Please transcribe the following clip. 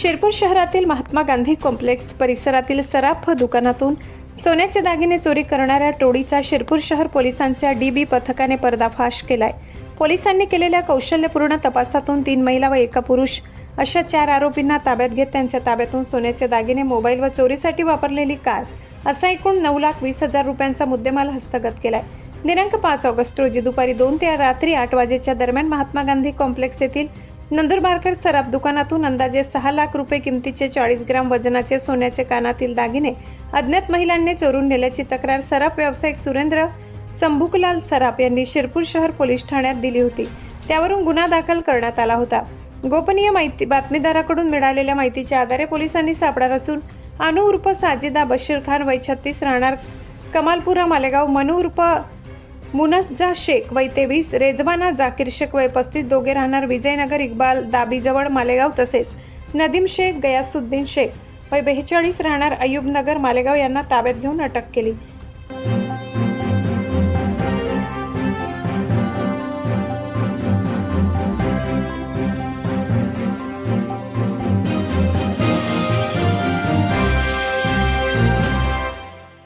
शिरपूर शहरातील महात्मा गांधी कॉम्प्लेक्स परिसरातील सराफ दुकानातून सोन्याचे दागिने चोरी करणाऱ्या टोळीचा शिरपूर शहर पोलिसांच्या DB पथकाने पर्दाफाश केलाय। पोलिसांनी केलेल्या कौशल्यपूर्ण तपासातून 3 महिला व 1 पुरुष अशा 4 आरोपींना ताब्यात घेत त्यांच्या ताब्यातून सोन्याचे दागिने, मोबाईल व चोरीसाठी वापरलेली कार असा एकूण 9,20,000 रुपयांचा मुद्देमाल हस्तगत केलाय। दिनांक 5 ऑगस्ट रोजी दुपारी 2 ते रात्री 8 वाजेच्या दरम्यान महात्मा गांधी कॉम्प्लेक्स येथील नंदुरबारकर सराफ दुकानातून अंदाजे 6 लाख रुपये किमतीचे 40 ग्राम वजनाचे सोन्याचे कानातील दागिने अज्ञात महिलांनी चोरून नेल्याची तक्रार सराफ व्यावसायिक सुरेंद्र संभुकलाल सराफ यांनी शिरपूर शहर पोलीस ठाण्यात दिली होती। त्यावरून गुन्हा दाखल करण्यात आला होता। गोपनीय बातमीदाराकडून मिळालेल्या माहितीच्या आधारे पोलिसांनी सापळा रचून अनु उर्फ साजिदा बशीर खान वय 36 राहणार कमालपुरा मालेगाव, मनु उर्फ मुनस्जा शेख वय 23, रेजवाना जाकीर शेख वय 35 दोघे राहणार विजयनगर इक्बाल दाबीजवळ मालेगाव तसेच नदीम शेख गयासुद्दीन शेख वय 42 राहणार अय्यूब नगर मालेगाव यांना ताब्यात घेऊन अटक केली।